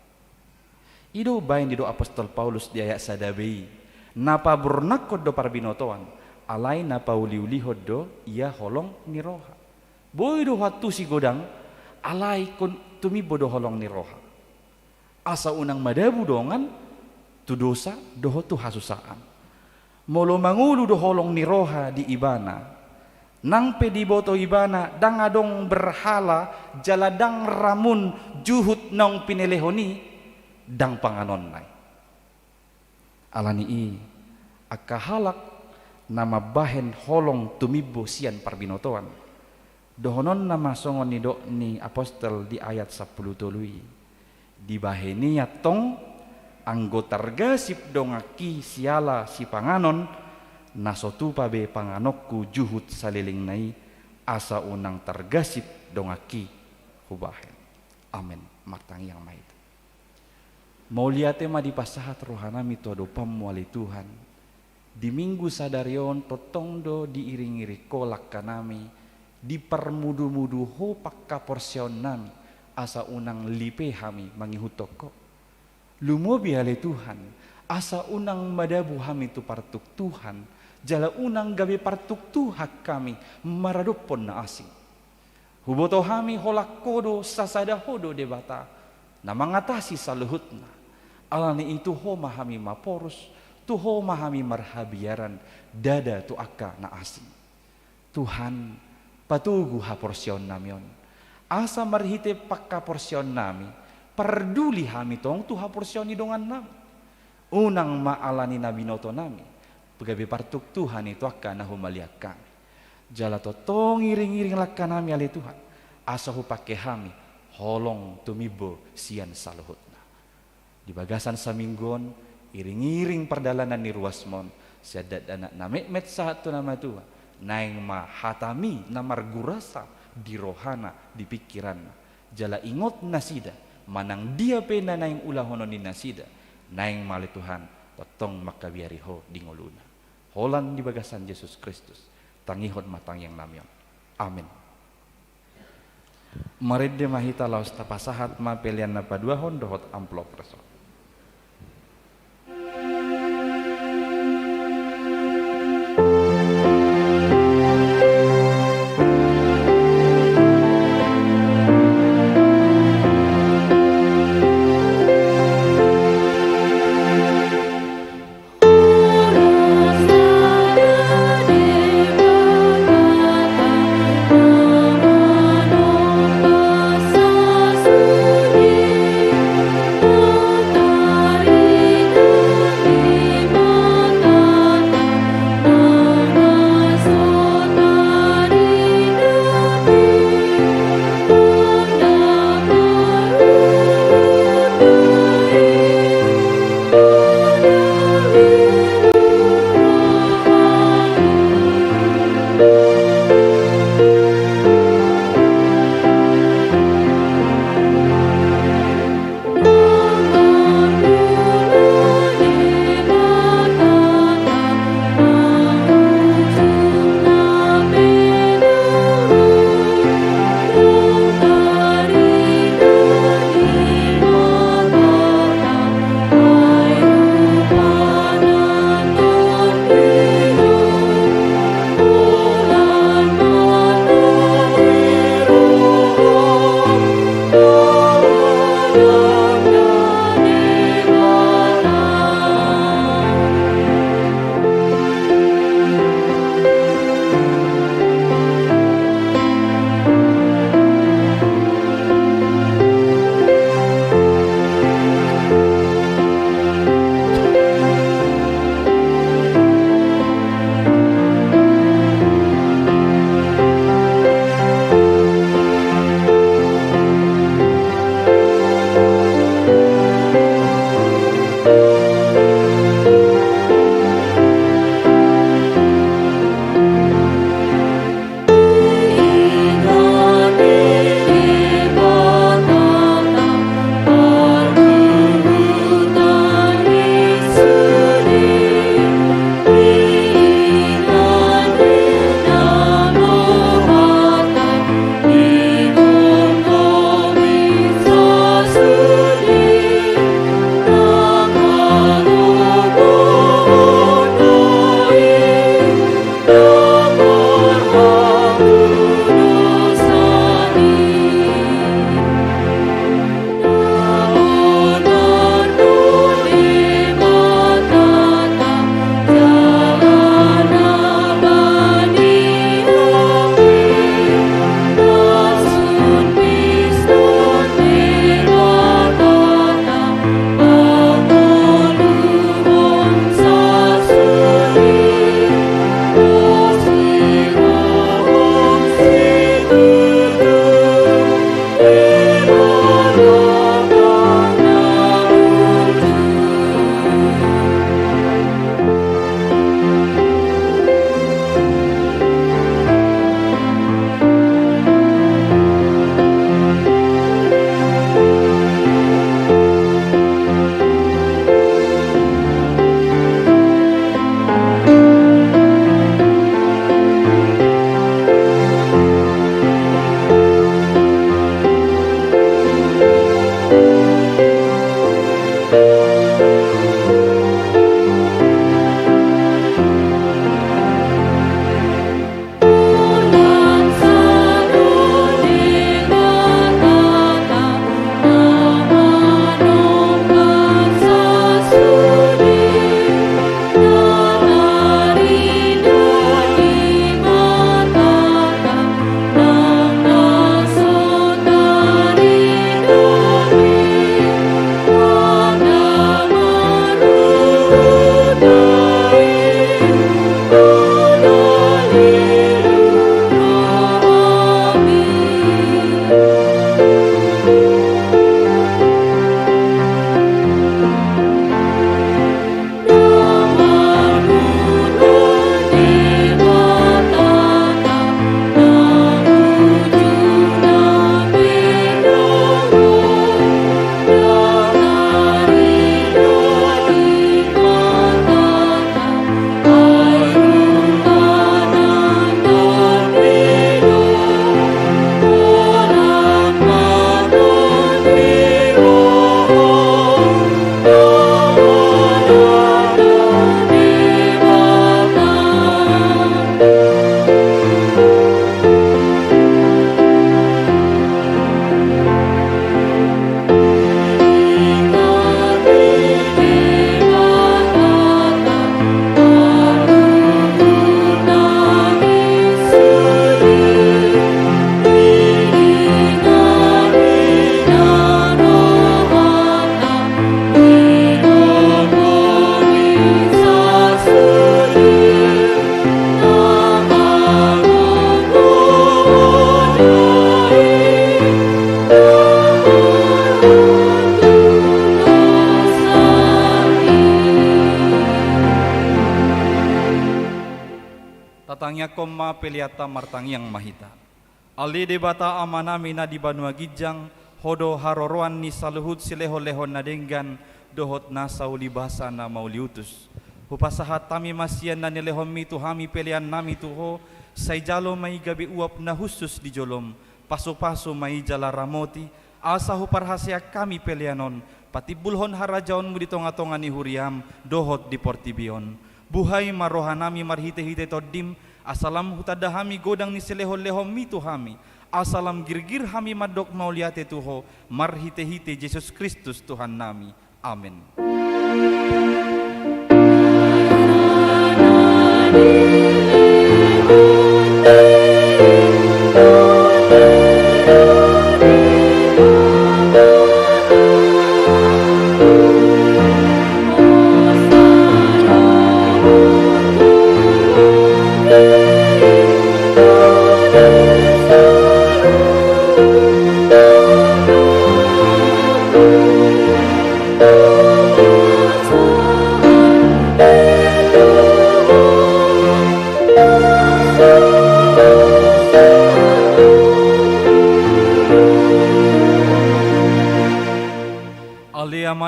Ido bain di do apostol Paulus di ayat sadabi. Napa burnakod do parbinotoan. Alai napa uli-ulihod do ia holong niroha. Boy do hatu si godang. Alai kun tumibo do holong niroha. Asa unang madabu dongan. Tu dosa doho tu hasusaan. Molo mangulu do holong niroha di ibana. Nang pediboto ibana dang adong berhala jaladang ramun juhut nang pinelehoni dang panganon nai. Alani i akahalak nama bahen holong tumibo sian parbinotoan. Dohonon nama songon ni do ni apostol di ayat 10 tului. Di baheni tong anggota gasip dongaki siala si panganon nasotu pabe panganokku juhut saliling nai asa unang tergasip dongaki hubahen. Amin. Martangi yang mait. Mau lihat tema di pasahat rohana mito do pamwali Tuhan. Di minggu sadarion totondo diiring-iri kolak kanami di permudu-mudu ho pakka porsion nami asa unang lipe hami mangihutoko. Lumo biale Tuhan asa unang madabu hami tu partuk Tuhan. Jala unang gabi partuk tuhak kami maradupon na asing. Huboto hami holak kodo sasada hodo debata na mangatasi saluhutna. Alani itu ho mahami maporus, tu ho mahami marhabiaran dada tu akka na asing. Tuhan patugu ha porsion namion. Asa marhite pakka porsion nami, perduli hami tong tuha porsion ni dongan nami. Unang maalani na binoto nami, pagabi partuk Tuhan itu akan na humaliak kami. Jala to tong iring-iring lakka nami ali Tuhan. Asa hu pake hami, holong tumibo sian saluhutna. Di bagasan saminggon, iring-iring perdalanan ni ruasmon, sadat anak na met saat tu nama Tuhan. Naing mahatami na margurasa di rohana, di pikiran. Jala ingot nasida, manang dia pena naing ulahono ni nasida. Naing mali Tuhan, totong makabiariho di ngoluna. Holan di bagasan Yesus Kristus, tangihon matang yang namion. Amin. Maride mahita laus tapasahat ma pelian na paduahon dohot amplop resol. Oh martangya koma peliata martangyang mahita. Ali debata amanami na di Banua Gijang, hodo haroroan ni saluhut sileho-lehon na denggan, dohot nasa ulibasa na mauliutus. Hupasahat tami masian na nilehon mi tuhami pelian nami tuho, say jalo may gabi uap na husus di jolom, paso-paso may jala ramoti, asa huparhasya kami pelianon, pati bulhon harajaon mo dito nga tonga ni Huriam, dohot di Portibion. Buhay marohanami marhite-hite todim, asalam hutadahami godang ni silehon-lehon mi tuhami, asalam girgir hami madok mauliate tuho, marhite-hite Jesus Kristus Tuhan nami. Amin.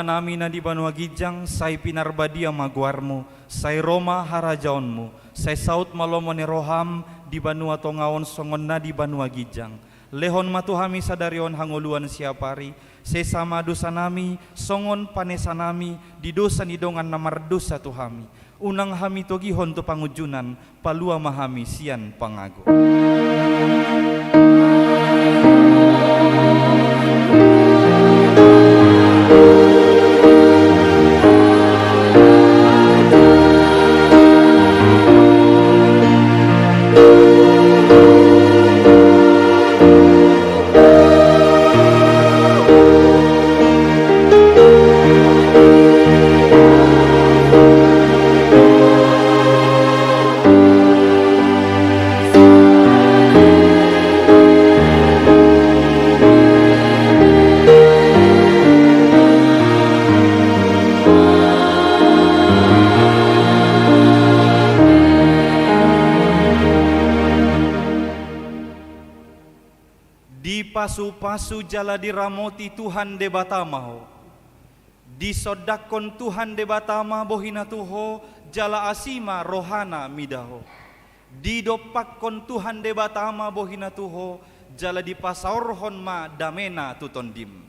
Nami na di Banua Gijang, say pinarbadi ang magwarmo, say Roma harajaonmu, say saut malomo ni Roham, di Banua Tongaon songon na di Banua Gijang. Lehon matuhami sa darion hanguluan siapari, say sama dosa nami, songon panesa nami, di dosa ni dongan na mardosa tuhami. Unang hami togihon to pangujunan, palua mahami sian pangago. Pasu-pasu jala diramoti Tuhan de batamaho, disodakon Tuhan de batama bohina tuho, jala asima rohana midaho, didopakon Tuhan de batama bohina tuho, jala dipasaurhon ma damena tutondim.